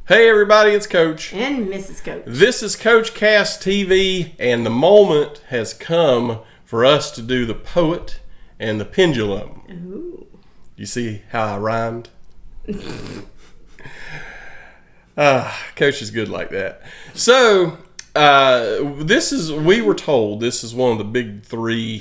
Hey everybody, it's Coach. And Mrs. Coach. This is Coach Cast TV, and the moment has come for us to do the Poet and the Pendulum. Ooh. You see how I rhymed? Coach is good like that. So, we were told this is one of the big three,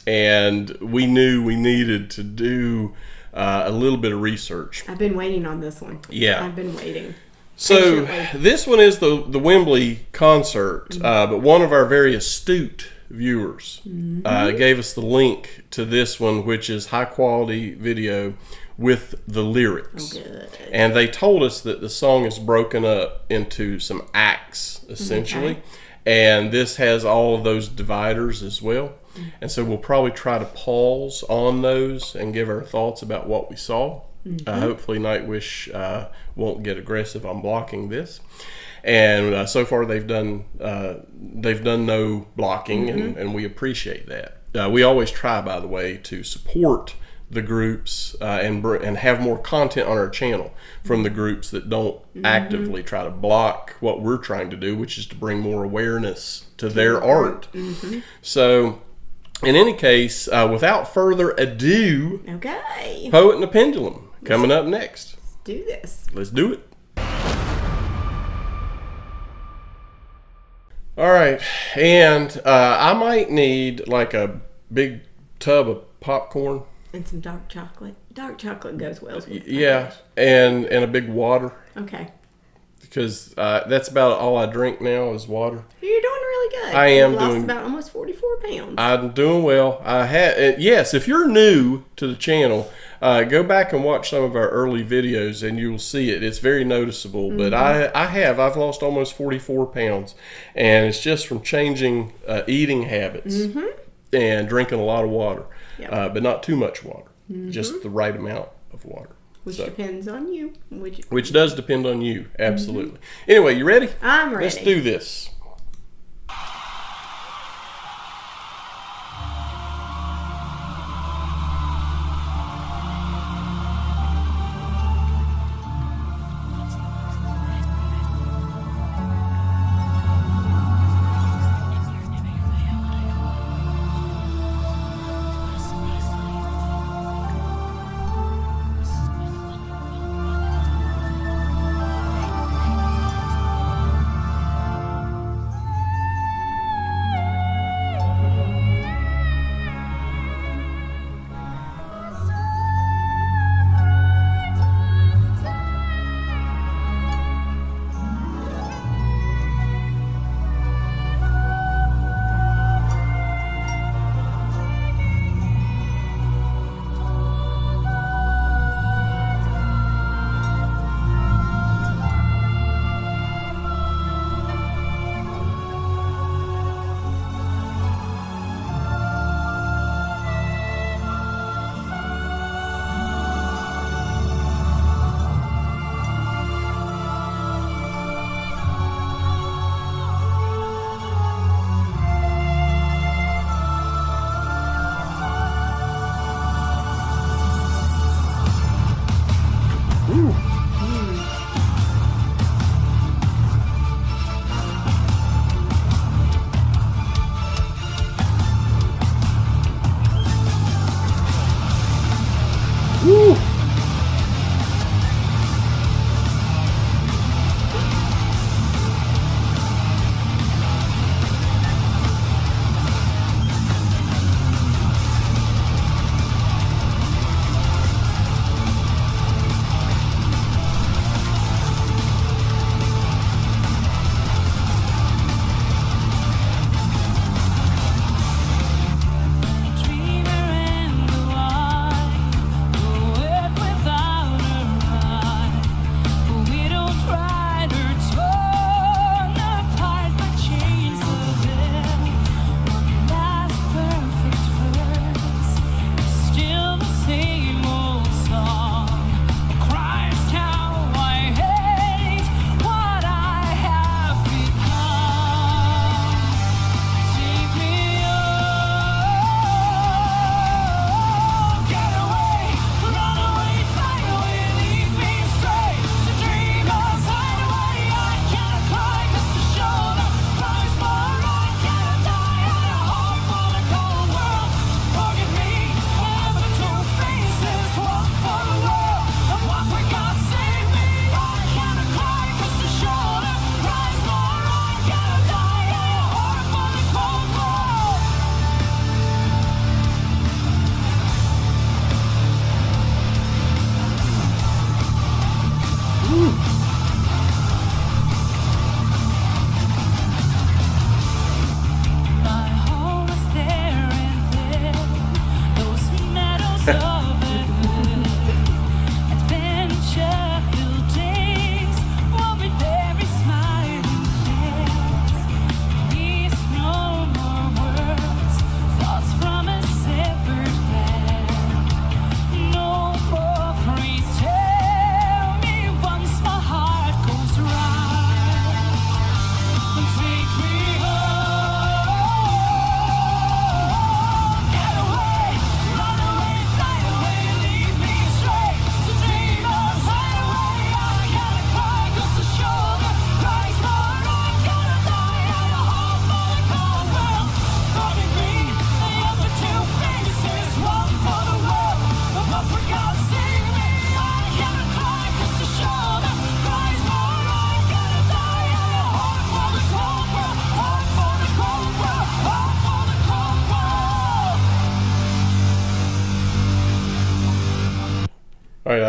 and we knew we needed to do a little bit of research. I've been waiting on this one. Yeah. I've been waiting. So patiently. this one is the Wembley concert, but one of our very astute viewers gave us the link to this one, which is high quality video with the lyrics. Oh, good. And they told us that the song is broken up into some acts, essentially. Okay. And this has all of those dividers as well. And so we'll probably try to pause on those and give our thoughts about what we saw. Hopefully Nightwish won't get aggressive on blocking this. And so far they've done no blocking, and we appreciate that. We always try, by the way, to support the groups and have more content on our channel from the groups that don't actively try to block what we're trying to do, which is to bring more awareness to their art. So, in any case, without further ado, Okay. Poet and the Pendulum coming up next. Let's do this. Let's do it. All right, and I might need like a big tub of popcorn. And some dark chocolate. Dark chocolate goes well with Yeah, and a big water, Okay. because that's about all I drink now is water. You're doing really good. I am You've lost doing- about almost 44 pounds. I'm doing well. Yes, if you're new to the channel, go back and watch some of our early videos and you'll see it. It's very noticeable, but I've lost almost 44 pounds, and it's just from changing eating habits and drinking a lot of water, Yep. but not too much water, just the right amount of water. Which So- depends on you. Which does depend on you, absolutely. Anyway, you ready? I'm ready. Let's do this.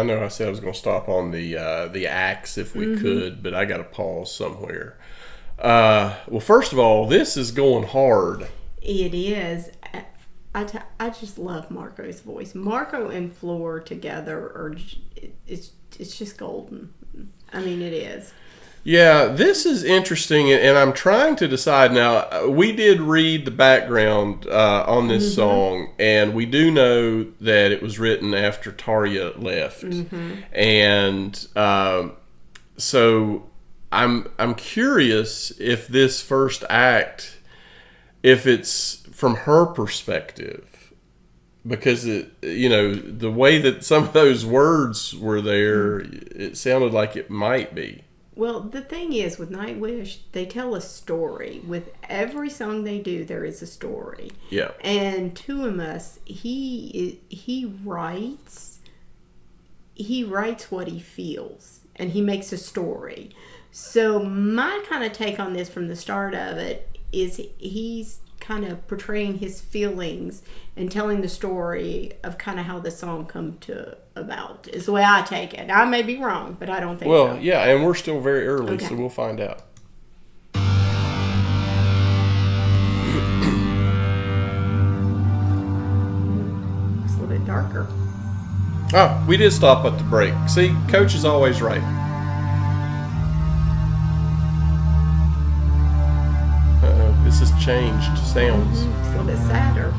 know I said I was going to stop on the acts if we could, but I got to pause somewhere. Well, first of all, this is going hard. It is. I just love Marco's voice. Marco and Floor together it's just golden. I mean, it is. Yeah, this is interesting, and I'm trying to decide now. We did read the background on this song, and we do know that it was written after Tarja left, and so I'm curious if this first act, if it's from her perspective, because the way that some of those words were there, it sounded like it might be. Well, the thing is, with Nightwish, they tell a story. With every song they do, there is a story. Yeah. And Tuomas, he writes what he feels, and he makes a story. So my kind of take on this from the start of it is he's kind of portraying his feelings and telling the story of kind of how the song come to about, is the way I take it. I may be wrong, but I don't think so. Well, yeah, and we're still very early, Okay. so we'll find out. It's a little bit darker. Oh, we did stop at the break. See, Coach is always right. Uh-oh, this has changed sounds. It's a little bit sadder.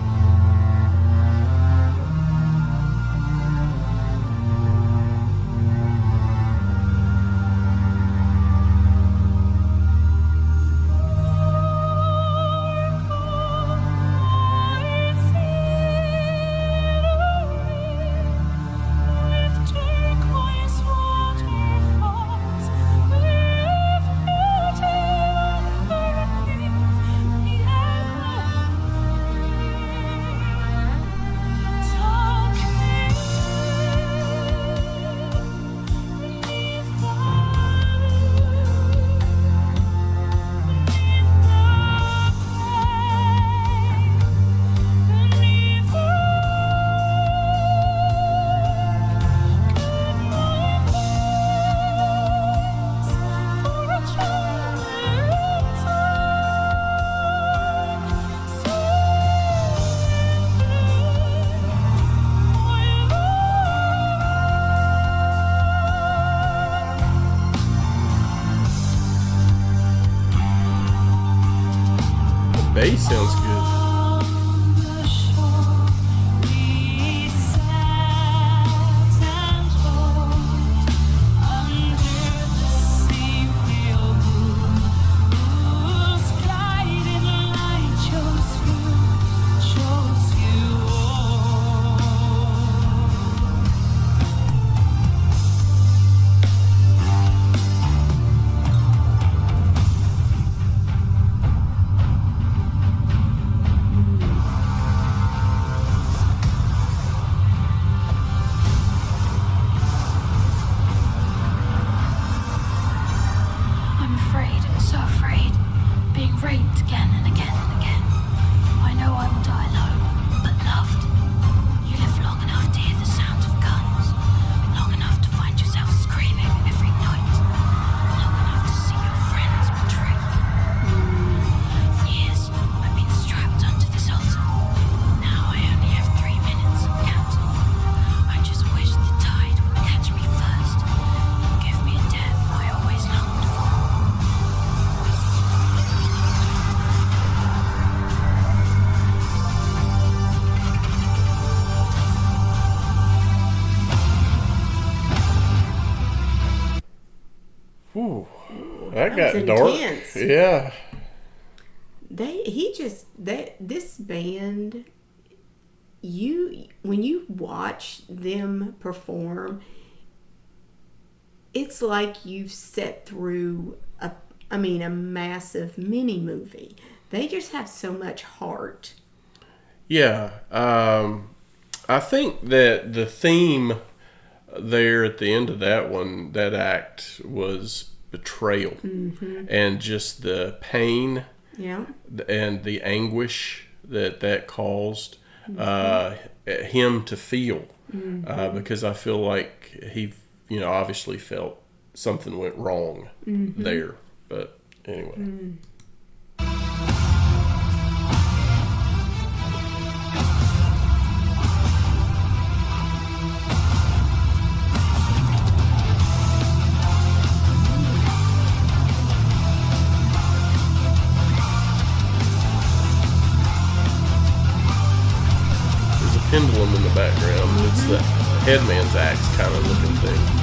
Bass sounds good. Ooh, that got dark. Intense. Yeah. This band, when you watch them perform, it's like you've sat through a massive mini movie. They just have so much heart. Yeah. I think that the theme there at the end of that act was betrayal, and just the pain, and the anguish that caused him to feel. because I feel like he, obviously felt something went wrong there. But anyway. Pendulum in the background. It's the headman's axe kind of looking thing.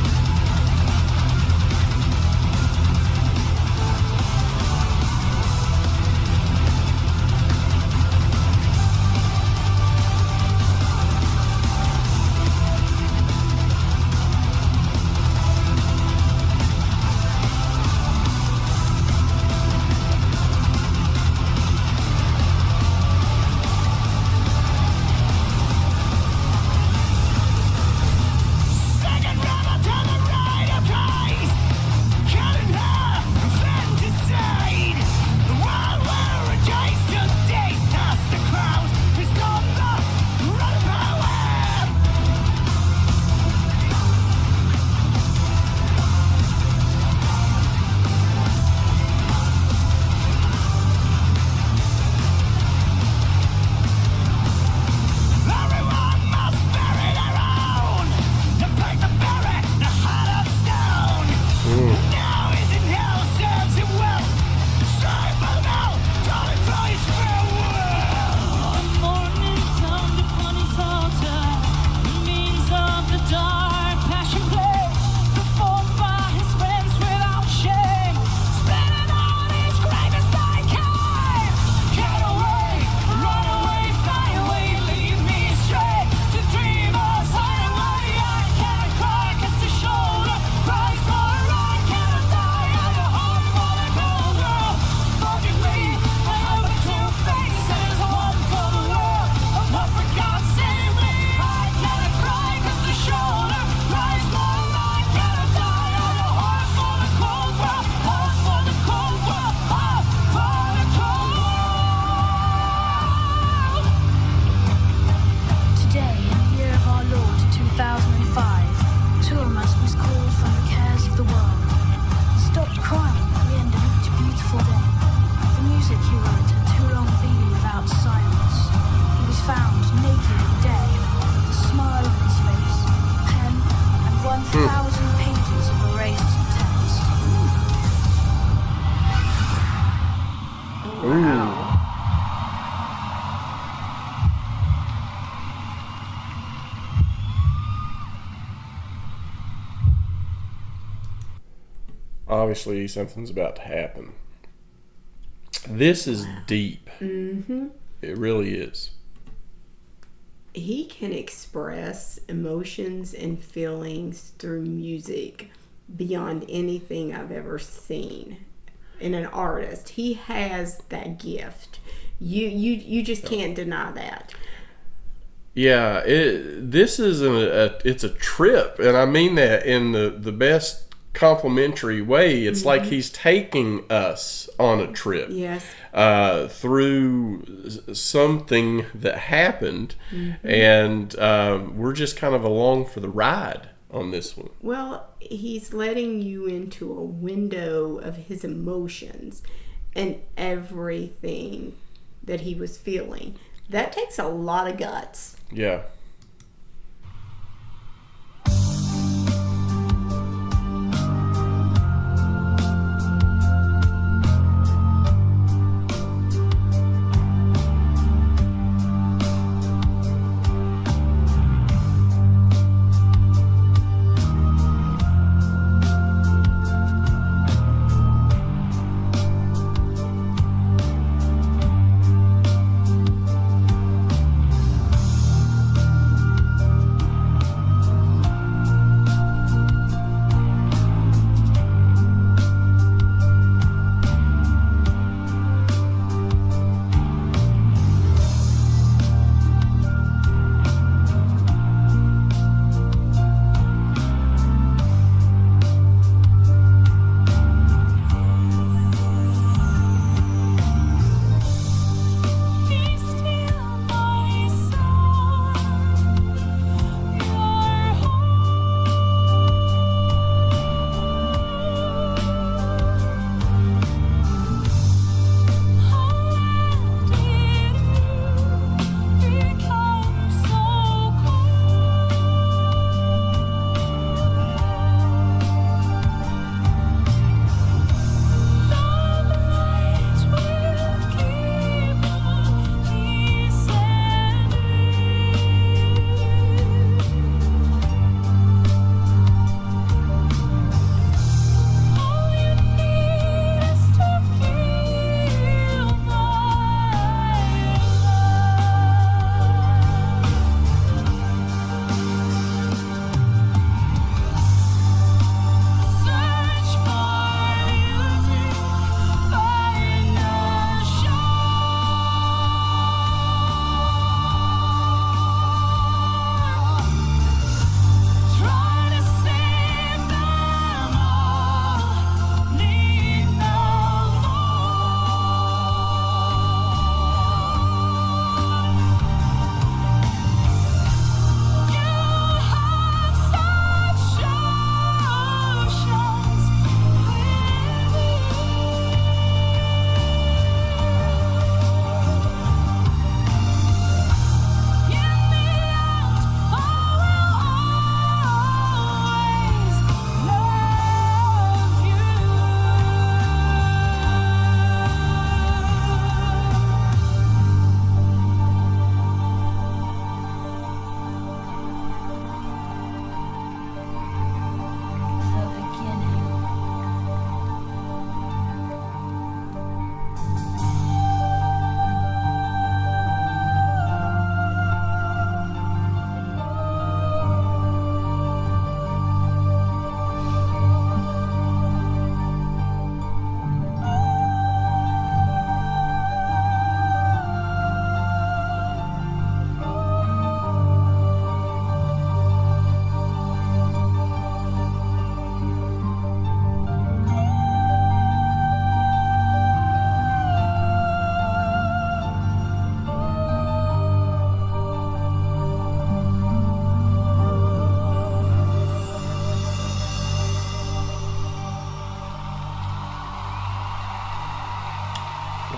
Obviously, something's about to happen. This is deep. Mm-hmm. It really is. He can express emotions and feelings through music beyond anything I've ever seen in an artist. He has that gift. You just can't deny that. Yeah, this is it's a trip, and I mean that in the best complimentary way. It's like he's taking us on a trip. Yes. Through something that happened, and we're just kind of along for the ride on this one. Well, he's letting you into a window of his emotions and everything that he was feeling. That takes a lot of guts. Yeah.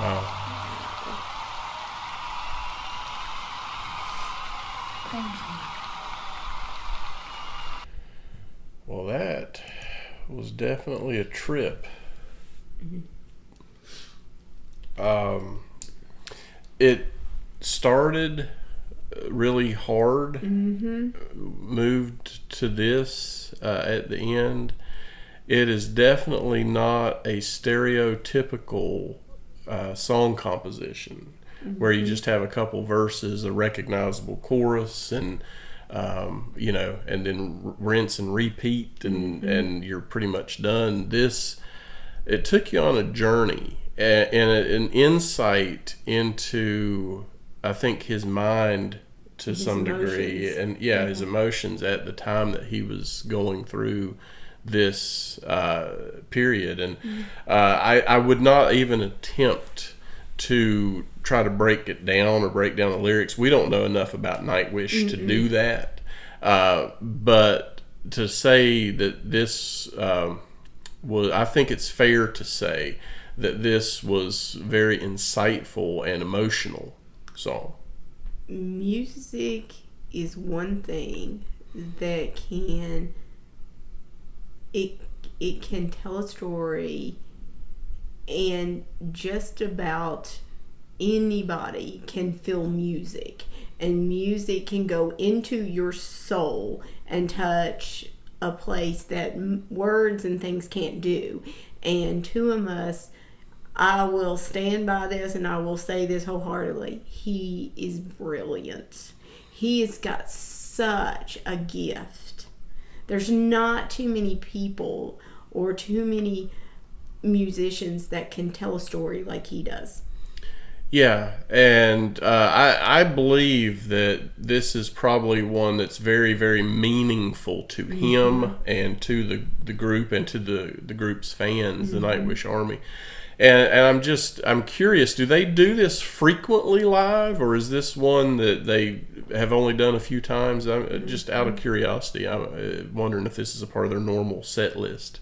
Wow. Thank you. Well, that was definitely a trip. It started really hard, moved to this at the end. It is definitely not a stereotypical song composition where you just have a couple verses, a recognizable chorus, and and then rinse and repeat, and you're pretty much done. It took you on a journey and an insight into, I think, his mind to some degree, and his emotions at the time that he was going through this period. And I would not even attempt to try to break it down or break down the lyrics. We don't know enough about Nightwish to do that. But to say that this was, I think it's fair to say that this was very insightful and emotional song. Music is one thing that it can tell a story, and just about anybody can feel music, and music can go into your soul and touch a place that words and things can't do. And to us, I will stand by this and I will say this wholeheartedly, he is brilliant. He has got such a gift. There's not too many people or too many musicians that can tell a story like he does. Yeah, and I believe that this is probably one that's very, very meaningful to him and to the group and to the group's fans, the Nightwish Army. And I'm curious, do they do this frequently live, or is this one that they have only done a few times? I'm just out of curiosity. I'm wondering if this is a part of their normal set list.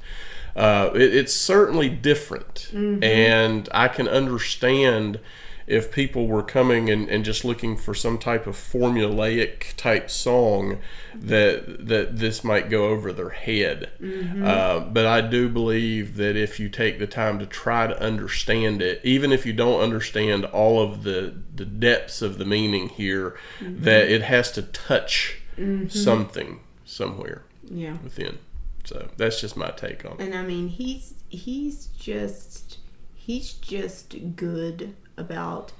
It's certainly different, and I can understand if people were coming and just looking for some type of formulaic type song that this might go over their head. But I do believe that if you take the time to try to understand it, even if you don't understand all of the depths of the meaning here, that it has to touch something somewhere within. So that's just my take on it. And I mean, he's just good about,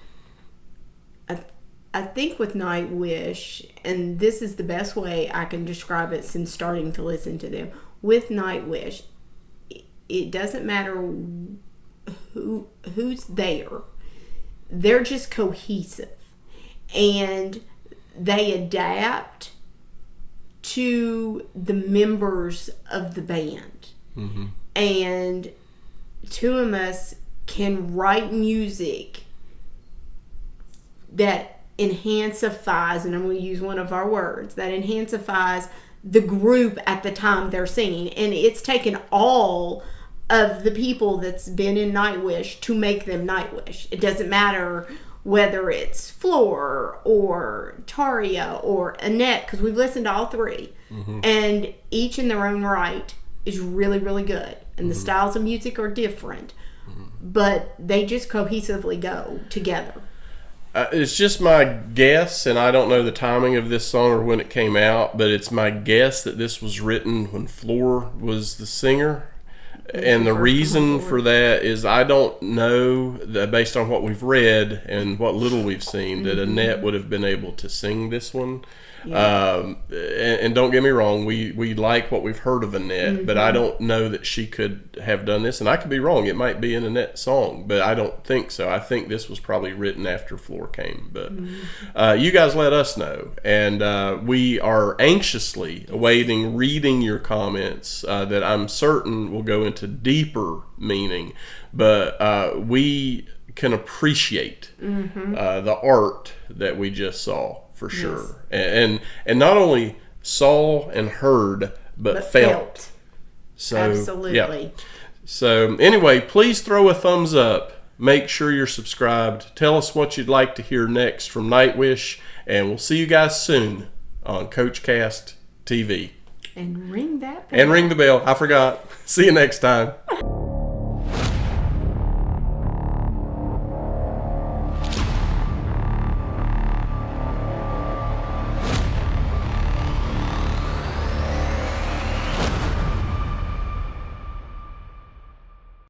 I think with Nightwish, and this is the best way I can describe it since starting to listen to them, with Nightwish, it doesn't matter who's there. They're just cohesive, and they adapt to the members of the band. And two of us can write music that enhancifies, and I'm going to use one of our words, that enhancifies the group at the time they're singing. And it's taken all of the people that's been in Nightwish to make them Nightwish. It doesn't matter whether it's Floor or Taria or Annette, because we've listened to all three. And each in their own right is really, really good. And the styles of music are different. But they just cohesively go together. It's just my guess, and I don't know the timing of this song or when it came out, but it's my guess that this was written when Floor was the singer. And the reason for that is I don't know that, based on what we've read and what little we've seen, that Annette would have been able to sing this one. And don't get me wrong, we like what we've heard of Annette, but I don't know that she could have done this. And I could be wrong. It might be an Annette song, but I don't think so. I think this was probably written after Floor came. But you guys let us know. And we are anxiously awaiting reading your comments that I'm certain will go into deeper meaning. But we can appreciate the art that we just saw. For sure. And not only saw and heard, but felt. So, absolutely. Yeah. So anyway, please throw a thumbs up. Make sure you're subscribed. Tell us what you'd like to hear next from Nightwish, and we'll see you guys soon on CoachCast TV. And ring that bell. And ring the bell. I forgot. See you next time.